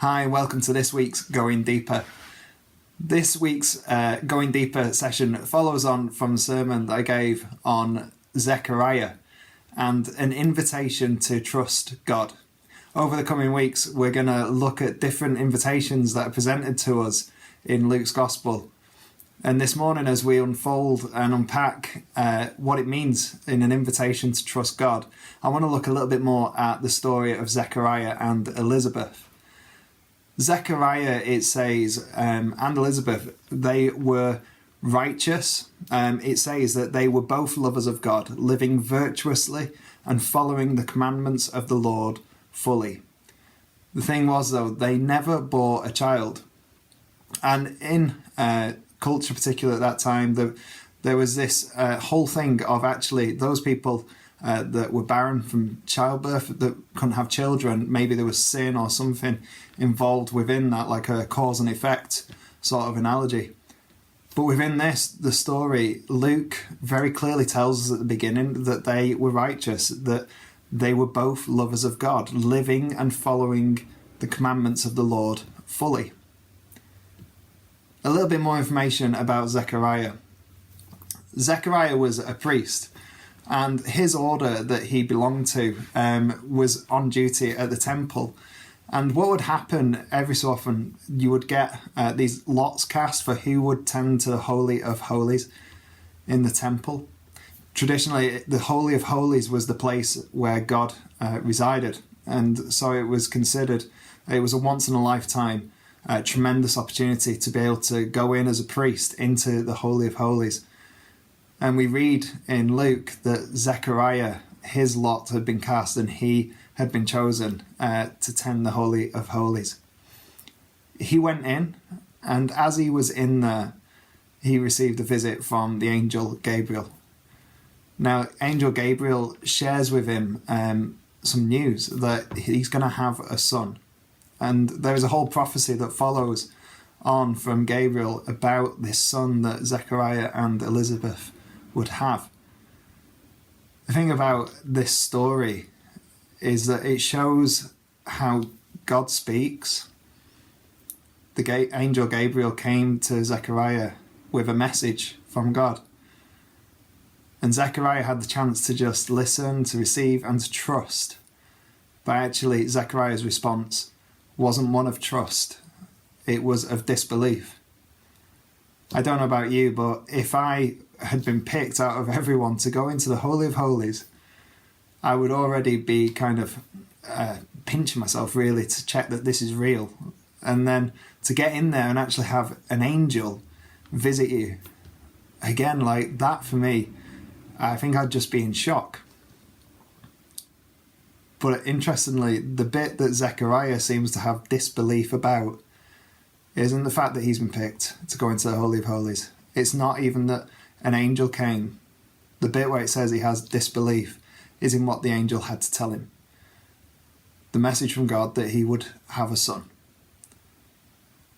Hi, welcome to this week's Going Deeper. This week's Going Deeper session follows on from the sermon that I gave on Zechariah and an invitation to trust God. Over the coming weeks, we're going to look at different invitations that are presented to us in Luke's Gospel. And this morning, as we unfold and unpack what it means in an invitation to trust God, I want to look a little bit more at the story of Zechariah and Elizabeth. Zechariah, it says, and Elizabeth, they were righteous. It says that they were both lovers of God, living virtuously and following the commandments of the Lord fully. The thing was, though, they never bore a child. And in culture, particularly at that time, there was this whole thing of actually those people that were barren from childbirth, that couldn't have children. Maybe there was sin or something involved within that, like a cause and effect sort of analogy. But within this, the story, Luke very clearly tells us at the beginning that they were righteous, that they were both lovers of God, living and following the commandments of the Lord fully. A little bit more information about Zechariah. Zechariah was a priest, and his order that he belonged to was on duty at the temple. And what would happen every so often, you would get these lots cast for who would tend to the Holy of Holies in the temple. Traditionally, the Holy of Holies was the place where God resided. And so it was considered, it was a once in a lifetime tremendous opportunity to be able to go in as a priest into the Holy of Holies. And we read in Luke that Zechariah, his lot had been cast and he had been chosen to tend the Holy of Holies. He went in, and as he was in there, he received a visit from the angel Gabriel. Now, Angel Gabriel shares with him some news that he's going to have a son. And there is a whole prophecy that follows on from Gabriel about this son that Zechariah and Elizabeth would have. The thing about this story is that it shows how God speaks. The angel Gabriel came to Zechariah with a message from God. And Zechariah had the chance to just listen, to receive, and to trust. But actually, Zechariah's response wasn't one of trust. It was of disbelief. I don't know about you, but if I had been picked out of everyone to go into the Holy of Holies, I would already be kind of pinching myself really to check that this is real. And then to get in there and actually have an angel visit you, again, like that for me, I think I'd just be in shock. But interestingly, the bit that Zechariah seems to have disbelief about isn't the fact that he's been picked to go into the Holy of Holies. It's not even that an angel came. The bit where it says he has disbelief is in what the angel had to tell him. The message from God that he would have a son.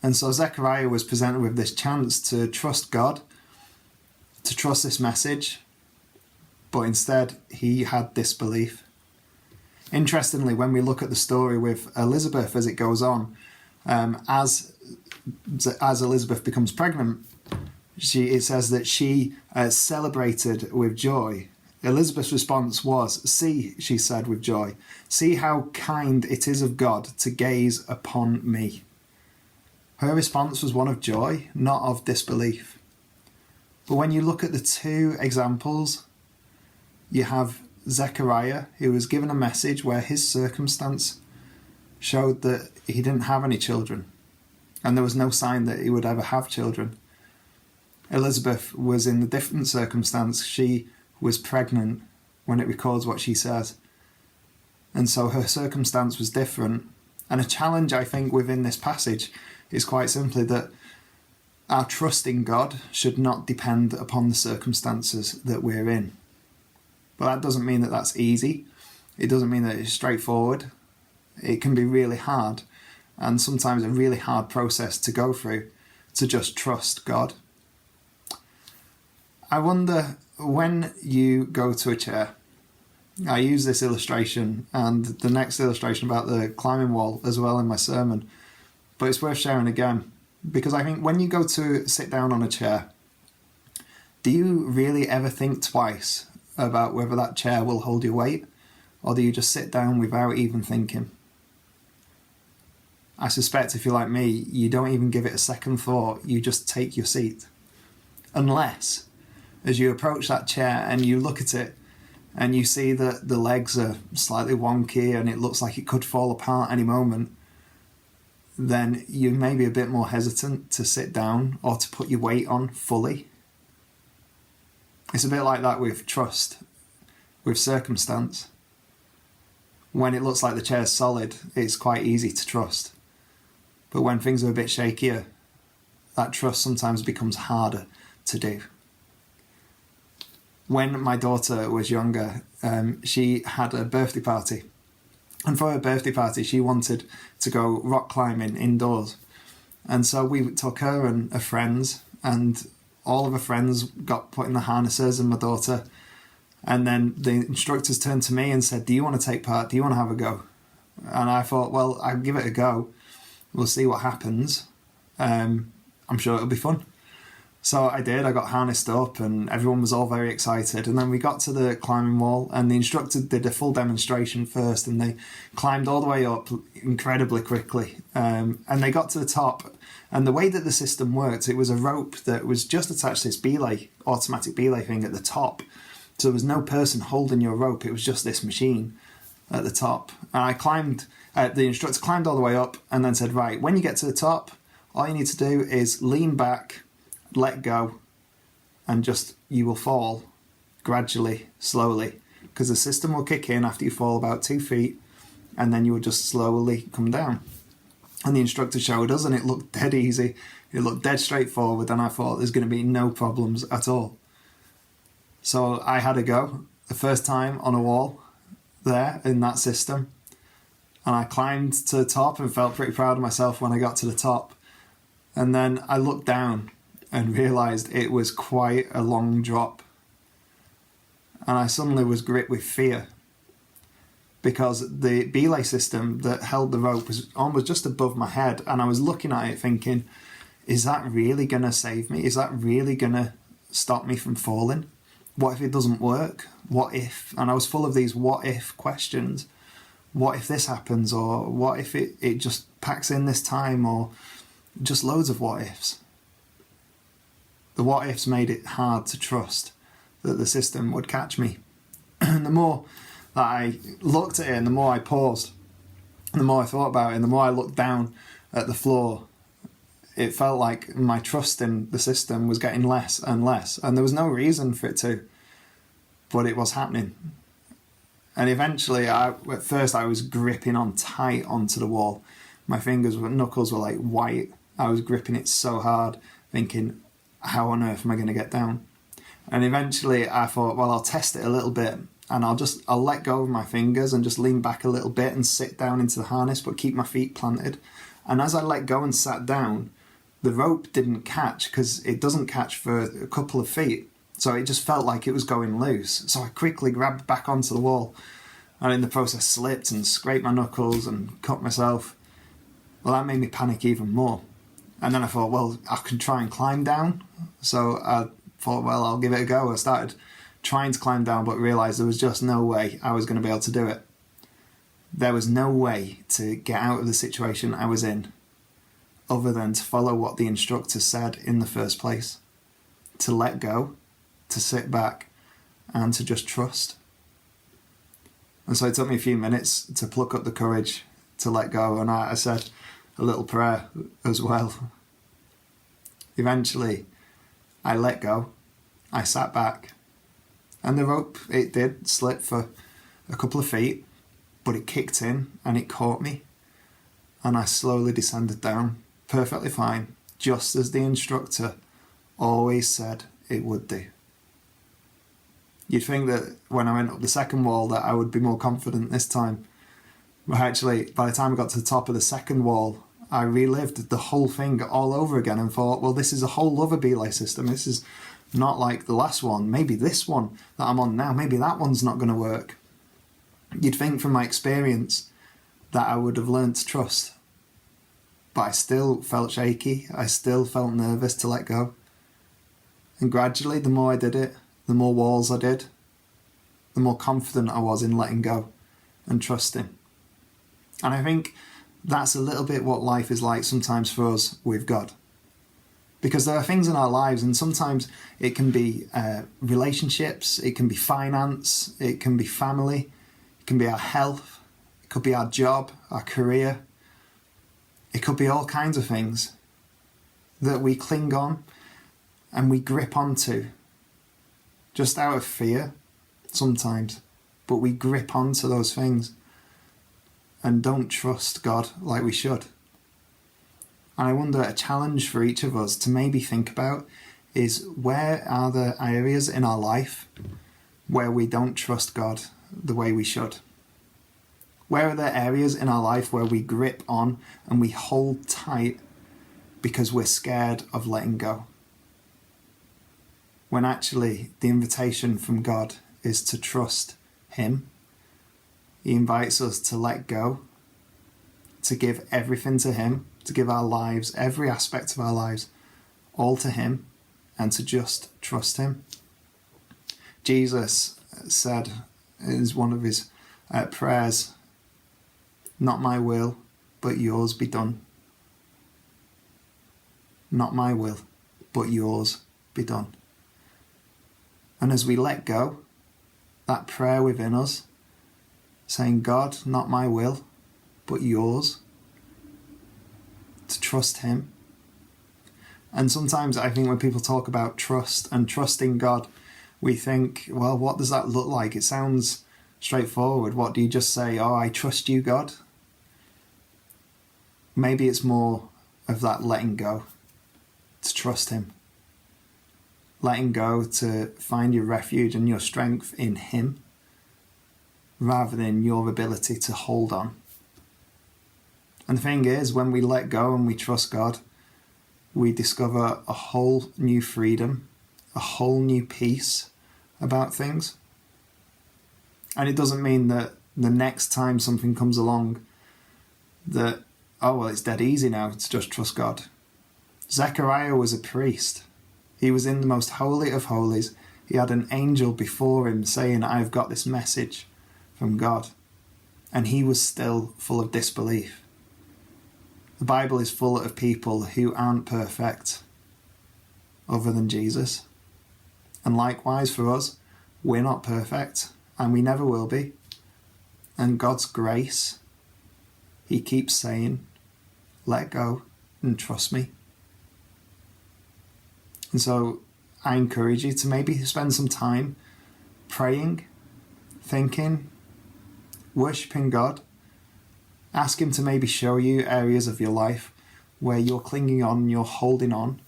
And so Zechariah was presented with this chance to trust God, to trust this message, but instead he had disbelief. Interestingly, when we look at the story with Elizabeth as it goes on, as Elizabeth becomes pregnant, it says that she celebrated with joy. Elizabeth's response was, "See," she said with joy, "see how kind it is of God to gaze upon me." Her response was one of joy, not of disbelief. But when you look at the two examples, you have Zechariah, who was given a message where his circumstance showed that he didn't have any children, and there was no sign that he would ever have children. Elizabeth was in a different circumstance. She was pregnant when it records what she says. And so her circumstance was different. And a challenge, I think, within this passage is quite simply that our trust in God should not depend upon the circumstances that we're in. But that doesn't mean that that's easy. It doesn't mean that it's straightforward. It can be really hard, and sometimes a really hard process to go through to just trust God. I wonder, when you go to a chair, I use this illustration and the next illustration about the climbing wall as well in my sermon. but it's worth sharing again, because I think when you go to sit down on a chair, do you really ever think twice about whether that chair will hold your weight, or do you just sit down without even thinking? I suspect if you're like me, you don't even give it a second thought, you just take your seat. Unless, as you approach that chair and you look at it and you see that the legs are slightly wonky and it looks like it could fall apart any moment, then you may be a bit more hesitant to sit down or to put your weight on fully. It's a bit like that with trust, with circumstance. When it looks like the chair's solid, it's quite easy to trust. But when things are a bit shakier, that trust sometimes becomes harder to do. When my daughter was younger, she had a birthday party. And for her birthday party, she wanted to go rock climbing indoors. And so we took her and her friends, and all of her friends got put in the harnesses and my daughter. And then the instructors turned to me and said, "Do you want to take part? Do you want to have a go?" And I thought, well, I'll give it a go. We'll see what happens. I'm sure it'll be fun. So I did. I got harnessed up and everyone was all very excited. And then we got to the climbing wall and the instructor did a full demonstration first, and they climbed all the way up incredibly quickly. And they got to the top. And the way that the system worked, it was a rope that was just attached to this belay, automatic belay thing at the top. So there was no person holding your rope. It was just this machine at the top. And I climbed, the instructor climbed all the way up and then said, right, when you get to the top, all you need to do is lean back, let go, and just, you will fall gradually, slowly, because the system will kick in after you fall about 2 feet, and then you will just slowly come down. And the instructor showed us, and it looked dead easy. It looked dead straightforward, and I thought there's going to be no problems at all. So I had a go, the first time on a wall there in that system, and I climbed to the top and felt pretty proud of myself when I got to the top. And then I looked down and realised it was quite a long drop. And I suddenly was gripped with fear, because the belay system that held the rope was almost just above my head, and I was looking at it thinking, is that really going to save me? Is that really going to stop me from falling? What if it doesn't work? What if? And I was full of these what if questions. What if this happens? Or what if it just packs in this time? Or just loads of what ifs. The what ifs made it hard to trust that the system would catch me. And the more that I looked at it, and the more I paused, and the more I thought about it, and the more I looked down at the floor, it felt like my trust in the system was getting less and less. And there was no reason for it to, but it was happening. And eventually, at first I was gripping on tight onto the wall. My knuckles were like white. I was gripping it so hard, thinking, how on earth am I going to get down? And eventually I thought, well, I'll test it a little bit, and I'll let go of my fingers and just lean back a little bit and sit down into the harness, but keep my feet planted. And as I let go and sat down, the rope didn't catch, because it doesn't catch for a couple of feet. So it just felt like it was going loose. So I quickly grabbed back onto the wall, and in the process slipped and scraped my knuckles and cut myself. Well, that made me panic even more. And then I thought, well, I can try and climb down. So I thought, well, I'll give it a go. I started trying to climb down, but realised there was just no way I was going to be able to do it. There was no way to get out of the situation I was in other than to follow what the instructor said in the first place. To let go, to sit back, and to just trust. And so it took me a few minutes to pluck up the courage to let go, and I said a little prayer as well. Eventually, I let go, I sat back, and the rope, it did slip for a couple of feet, but it kicked in and it caught me, and I slowly descended down, perfectly fine, just as the instructor always said it would do. You'd think that when I went up the second wall that I would be more confident this time. But actually, by the time I got to the top of the second wall, I relived the whole thing all over again and thought, well, this is a whole other belay system. This is not like the last one. Maybe this one that I'm on now, maybe that one's not going to work. You'd think from my experience that I would have learned to trust. but I still felt shaky. I still felt nervous to let go. And gradually, the more I did it, the more walls I did, the more confident I was in letting go and trusting. And I think that's a little bit what life is like sometimes for us with God. Because there are things in our lives, and sometimes it can be relationships, it can be finance, it can be family, it can be our health, it could be our job, our career. It could be all kinds of things that we cling on and we grip onto just out of fear sometimes, but we grip onto those things and don't trust God like we should. And I wonder, a challenge for each of us to maybe think about is, where are the areas in our life where we don't trust God the way we should? Where are the areas in our life where we grip on and we hold tight because we're scared of letting go? When actually the invitation from God is to trust Him. He invites us to let go, to give everything to Him, to give our lives, every aspect of our lives, all to Him, and to just trust Him. Jesus said in one of His prayers, "Not my will, but yours be done." Not my will, but yours be done. And as we let go, that prayer within us, saying, "God, not my will, but yours," to trust Him. And sometimes I think when people talk about trust and trusting God, we think, well, what does that look like? It sounds straightforward. What do you just say? "Oh, I trust you, God"? Maybe it's more of that letting go, to trust Him. Letting go to find your refuge and your strength in Him, rather than your ability to hold on. And the thing is, when we let go and we trust God, we discover a whole new freedom, a whole new peace about things. And it doesn't mean that the next time something comes along that, oh, well, it's dead easy now to just trust God. Zechariah was a priest. He was in the most holy of holies. He had an angel before him saying, "I've got this message from God." And he was still full of disbelief. The Bible is full of people who aren't perfect other than Jesus. And likewise for us, we're not perfect, and we never will be. And God's grace, He keeps saying, "Let go and trust me." And so I encourage you to maybe spend some time praying, thinking, worshipping God. Ask Him to maybe show you areas of your life where you're clinging on, you're holding on,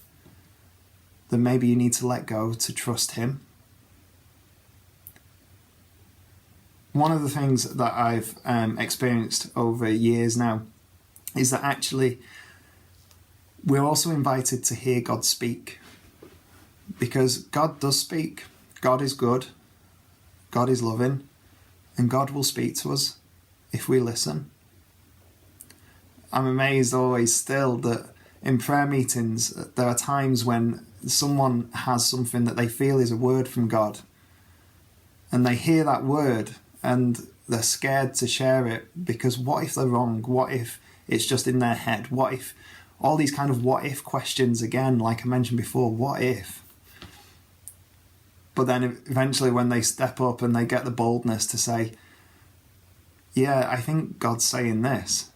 that maybe you need to let go to trust Him. One of the things that I've experienced over years now is that actually we're also invited to hear God speak. Because God does speak. God is good. God is loving. And God will speak to us if we listen. I'm amazed always still that in prayer meetings there are times when someone has something that they feel is a word from God, and they hear that word and they're scared to share it, because what if they're wrong? What if it's just in their head? What if all these kind of what if questions again, like I mentioned before, what if? But then eventually when they step up and they get the boldness to say, "Yeah, I think God's saying this."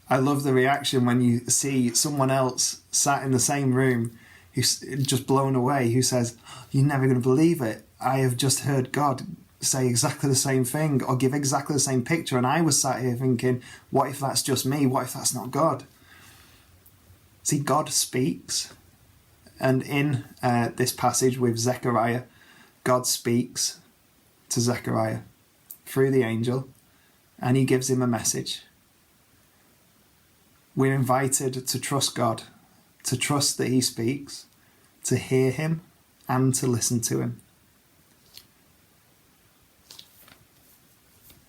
I love the reaction when you see someone else sat in the same room who's just blown away, who says, "You're never going to believe it. I have just heard God say exactly the same thing or give exactly the same picture, and I was sat here thinking, what if that's just me? What if that's not God?" See, God speaks. And in this passage with Zechariah, God speaks to Zechariah through the angel, and He gives him a message. We're invited to trust God, to trust that He speaks, to hear Him, and to listen to Him.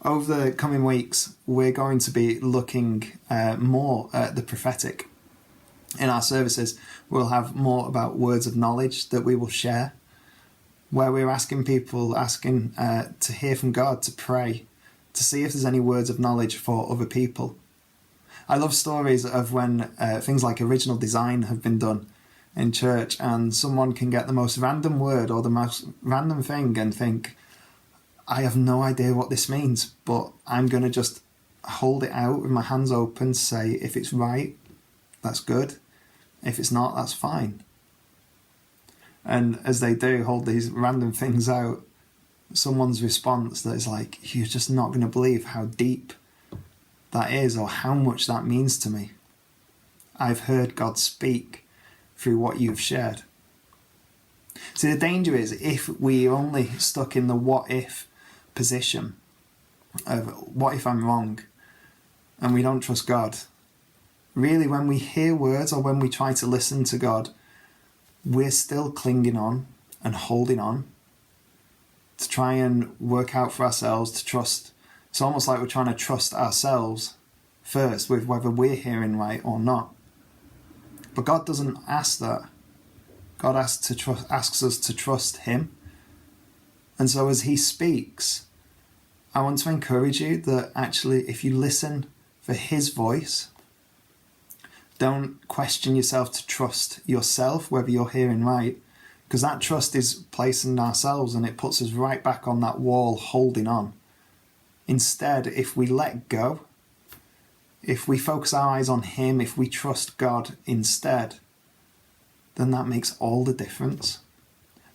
Over the coming weeks, we're going to be looking more at the prophetic. In our services, we'll have more about words of knowledge that we will share, where we're asking to hear from God, to pray, to see if there's any words of knowledge for other people. I love stories of when things like original design have been done in church, and someone can get the most random word or the most random thing and think, I have no idea what this means, but I'm going to just hold it out with my hands open to say, if it's right, that's good. If it's not, that's fine. And as they do hold these random things out, someone's response that is like, you're just not going to believe how deep that is or how much that means to me. I've heard God speak through what you've shared. So the danger is if we're only stuck in the what if position of what if I'm wrong and we don't trust God. Really, when we hear words or when we try to listen to God, we're still clinging on and holding on to try and work out for ourselves, to trust. It's almost like we're trying to trust ourselves first with whether we're hearing right or not. But God doesn't ask that. God asks us to trust him. And so as he speaks, I want to encourage you that actually if you listen for his voice, don't question yourself to trust yourself, whether you're hearing right, because that trust is placed in ourselves and it puts us right back on that wall holding on. Instead, if we let go, if we focus our eyes on him, if we trust God instead, then that makes all the difference.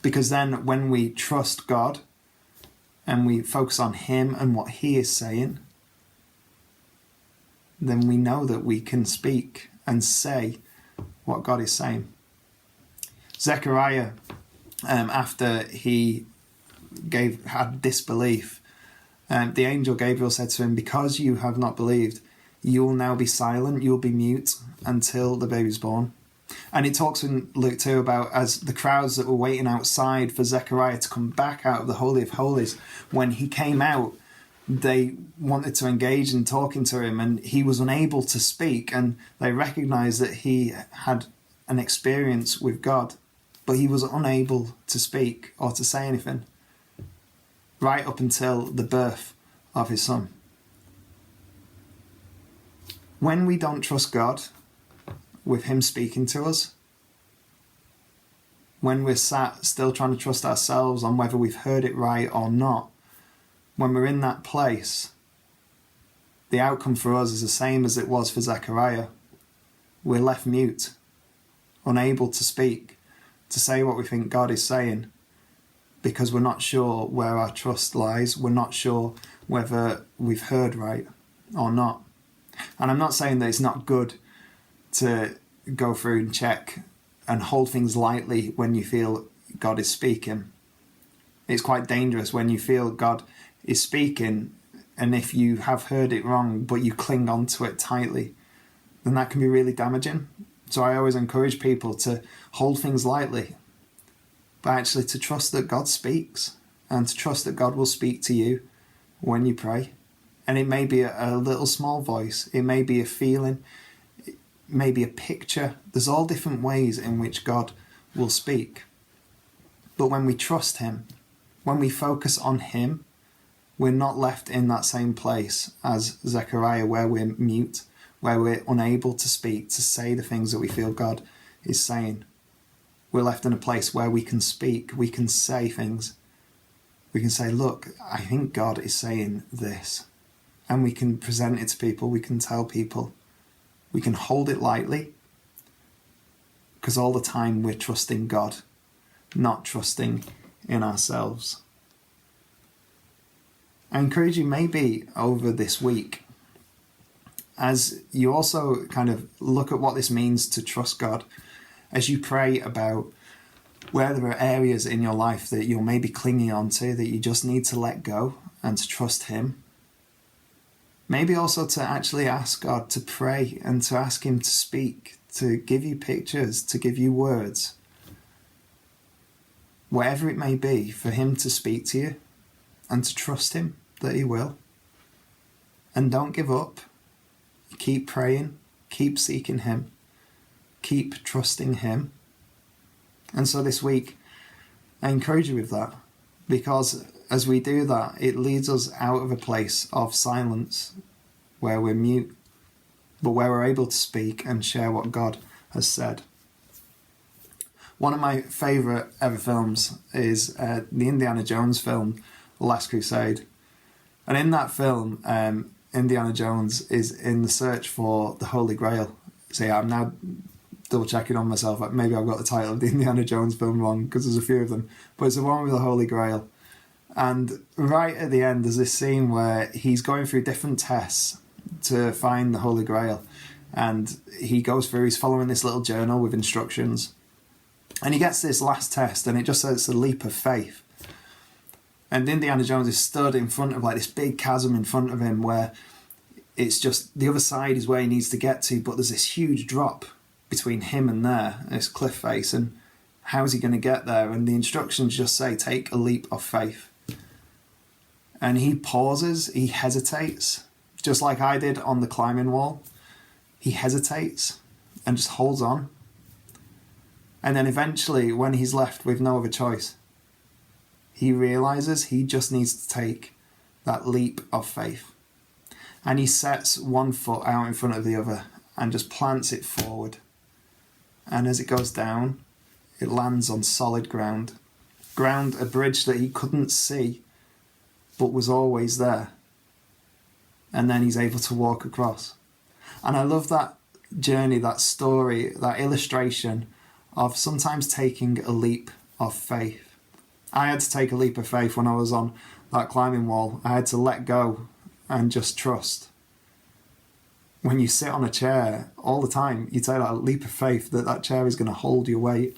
Because then when we trust God and we focus on him and what he is saying, then we know that we can speak and say what God is saying. Zechariah, after he had disbelief, the angel Gabriel said to him, because you have not believed, you will now be silent, you will be mute until the baby's born. And it talks in Luke 2 about as the crowds that were waiting outside for Zechariah to come back out of the Holy of Holies, when he came out, they wanted to engage in talking to him and he was unable to speak, and they recognized that he had an experience with God, but he was unable to speak or to say anything right up until the birth of his son. When we don't trust God with him speaking to us, when we're sat still trying to trust ourselves on whether we've heard it right or not, when we're in that place, the outcome for us is the same as it was for Zechariah. We're left mute, unable to speak, to say what we think God is saying, because we're not sure where our trust lies. We're not sure whether we've heard right or not. And I'm not saying that it's not good to go through and check and hold things lightly when you feel God is speaking. It's quite dangerous when you feel God is speaking, and if you have heard it wrong but you cling on to it tightly, then that can be really damaging. So I always encourage people to hold things lightly, but actually to trust that God speaks and to trust that God will speak to you when you pray. And it may be a little small voice, it may be a feeling, it may be a picture. There's all different ways in which God will speak. But when we trust him, when we focus on him, we're not left in that same place as Zechariah, where we're mute, where we're unable to speak, to say the things that we feel God is saying. We're left in a place where we can speak, we can say things. We can say, look, I think God is saying this. And we can present it to people, we can tell people, we can hold it lightly, because all the time we're trusting God, not trusting in ourselves. I encourage you maybe over this week, as you also kind of look at what this means to trust God, as you pray about where there are areas in your life that you're maybe clinging on to, that you just need to let go and to trust him. Maybe also to actually ask God to pray and to ask him to speak, to give you pictures, to give you words. Whatever it may be, for him to speak to you and to trust him that he will. And don't give up. Keep praying, keep seeking him, keep trusting him. And so this week, I encourage you with that, because as we do that, it leads us out of a place of silence where we're mute, but where we're able to speak and share what God has said. One of my favourite ever films is the Indiana Jones film, The Last Crusade. And in that film, Indiana Jones is in the search for the Holy Grail. So yeah, I'm now double checking on myself. Maybe I've got the title of the Indiana Jones film wrong, because there's a few of them. But it's the one with the Holy Grail. And right at the end, there's this scene where he's going through different tests to find the Holy Grail. And he's following this little journal with instructions. And he gets this last test, and it just says it's a leap of faith. And Indiana Jones is stood in front of like this big chasm in front of him, where it's just the other side is where he needs to get to, but there's this huge drop between him and there, this cliff face, and how's he going to get there? And the instructions just say, take a leap of faith. And he pauses, he hesitates, just like I did on the climbing wall. He hesitates and just holds on. And then eventually, when he's left with no other choice, he realises he just needs to take that leap of faith. And he sets one foot out in front of the other and just plants it forward. And as it goes down, it lands on solid ground. A bridge that he couldn't see, but was always there. And then he's able to walk across. And I love that journey, that story, that illustration of sometimes taking a leap of faith. I had to take a leap of faith when I was on that climbing wall. I had to let go and just trust. When you sit on a chair all the time, you take that leap of faith that that chair is going to hold your weight.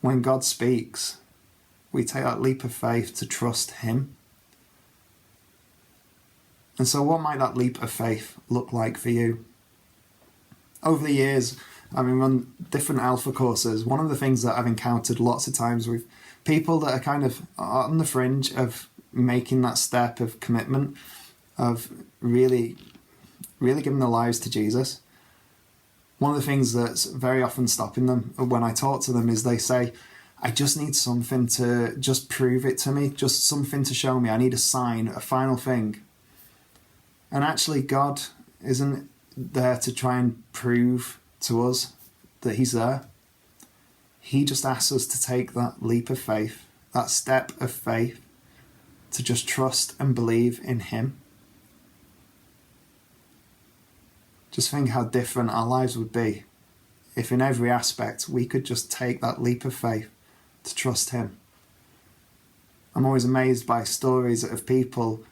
When God speaks, we take that leap of faith to trust him. And so what might that leap of faith look like for you? Over the years, having run different alpha courses, one of the things that I've encountered lots of times with people that are kind of on the fringe of making that step of commitment, of really giving their lives to Jesus, one of the things that's very often stopping them when I talk to them is they say, I just need something to just prove it to me, just something to show me. I need a sign, a final thing. And actually, God isn't there to try and prove to us that he's there. He just asks us to take that leap of faith, that step of faith, to just trust and believe in him. Just think how different our lives would be if in every aspect we could just take that leap of faith to trust him. I'm always amazed by stories of people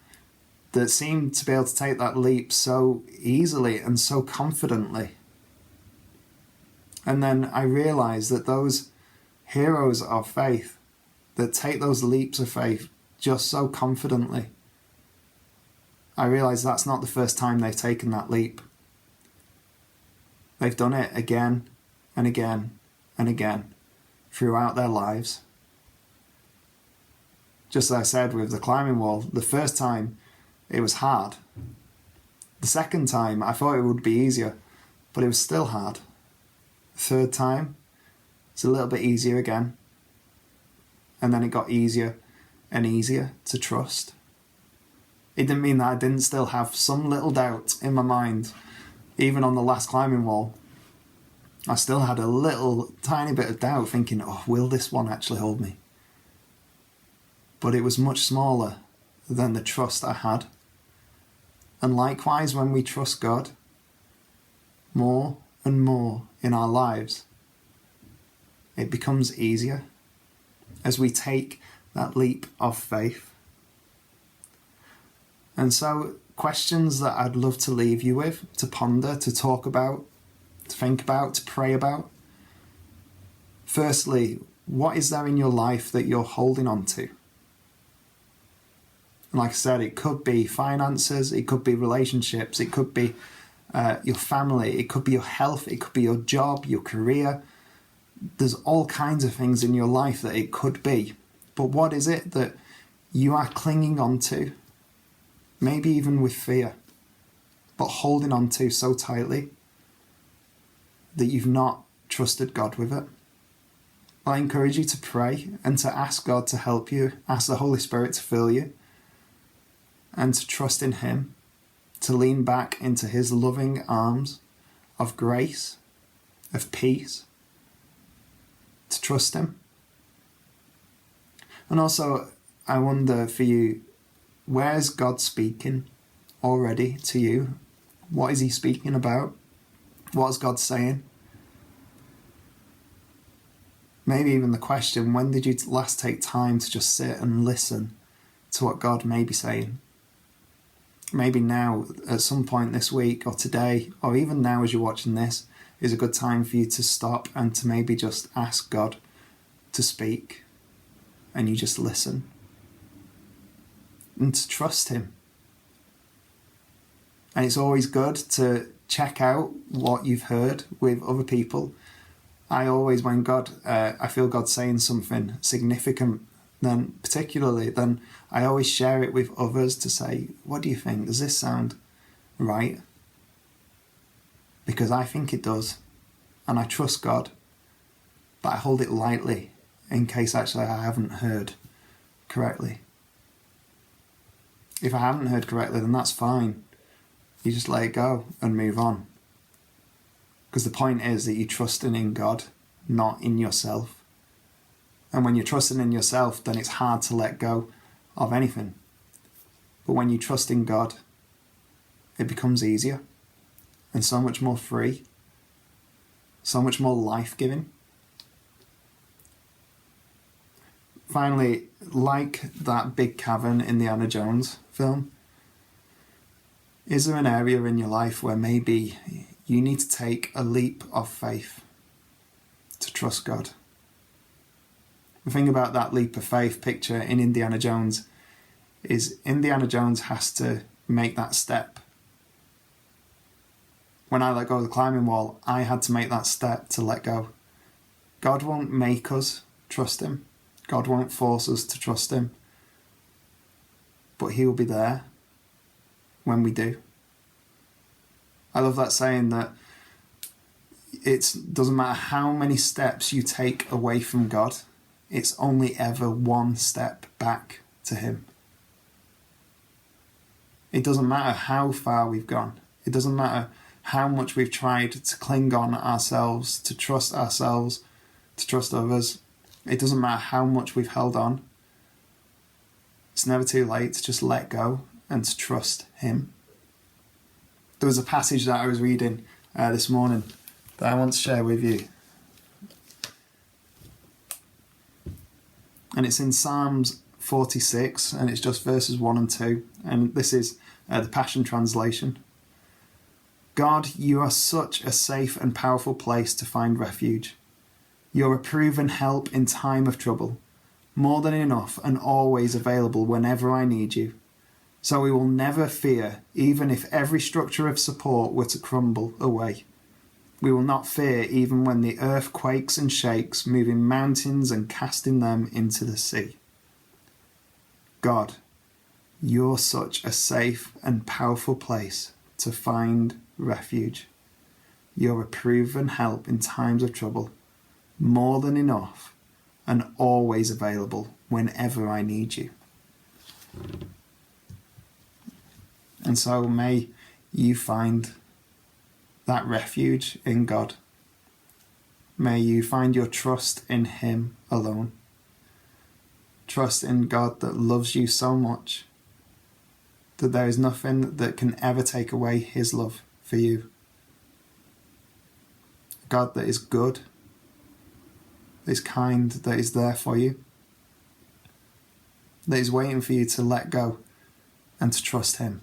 that seem to be able to take that leap so easily and so confidently. And then I realise that those heroes of faith that take those leaps of faith just so confidently, I realise that's not the first time they've taken that leap. They've done it again and again and again throughout their lives. Just as I said with the climbing wall, the first time it was hard. The second time I thought it would be easier, but it was still hard. The third time, it's a little bit easier again. And then it got easier and easier to trust. It didn't mean that I didn't still have some little doubt in my mind. Even on the last climbing wall, I still had a little tiny bit of doubt, thinking, will this one actually hold me? But it was much smaller than the trust I had. And likewise, when we trust God more and more in our lives, it becomes easier as we take that leap of faith. And so, questions that I'd love to leave you with, to ponder, to talk about, to think about, to pray about. Firstly, what is there in your life that you're holding on to? And like I said, it could be finances, it could be relationships, it could be your family, it could be your health, it could be your job, your career. There's all kinds of things in your life that it could be. But what is it that you are clinging on to? maybe even with fear, but holding on to so tightly that you've not trusted God with it. I encourage you to pray and to ask God to help you, ask the Holy Spirit to fill you, and to trust in Him, to lean back into His loving arms of grace, of peace, to trust Him. And also, I wonder for you, where's God speaking already to you? What is He speaking about? What is God saying? Maybe even the question, when did you last take time to just sit and listen to what God may be saying? Maybe now, at some point this week or today, or even now as you're watching this, is a good time for you to stop and to maybe just ask God to speak, and you just listen and to trust Him. And it's always good to check out what you've heard with other people. I always, when I feel God saying something significant, then I always share it with others to say, what do you think? Does this sound right? Because I think it does. And I trust God. But I hold it lightly in case actually I haven't heard correctly. If I haven't heard correctly, then that's fine. You just let it go and move on. Because the point is that you're trusting in God, not in yourself. And when you're trusting in yourself, then it's hard to let go of anything. But when you trust in God, it becomes easier and so much more free, so much more life-giving. Finally, like that big cavern in the Indiana Jones film, is there an area in your life where maybe you need to take a leap of faith to trust God? The thing about that leap of faith picture in Indiana Jones is Indiana Jones has to make that step. When I let go of the climbing wall, I had to make that step to let go. God won't make us trust Him. God won't force us to trust Him. But He will be there when we do. I love that saying that it doesn't matter how many steps you take away from God, it's only ever one step back to Him. It doesn't matter how far we've gone. It doesn't matter how much we've tried to cling on ourselves, to trust others. It doesn't matter how much we've held on. It's never too late to just let go and to trust Him. There was a passage that I was reading this morning that I want to share with you. And it's in Psalms 46, and it's just verses 1 and 2. And this is the Passion Translation. God, you are such a safe and powerful place to find refuge. You're a proven help in time of trouble, more than enough and always available whenever I need you. So we will never fear, even if every structure of support were to crumble away. We will not fear even when the earth quakes and shakes, moving mountains and casting them into the sea. God, you're such a safe and powerful place to find refuge. You're a proven help in times of trouble, more than enough and always available whenever I need you. And so may you find that refuge in God. May you find your trust in Him alone. Trust in God that loves you so much that there is nothing that can ever take away His love for you. God that is good, that is kind, that is there for you, that is waiting for you to let go and to trust Him.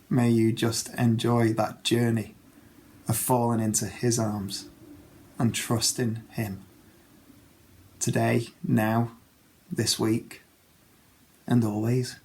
May you just enjoy that journey of falling into His arms and trusting Him. Today, now, this week, and always.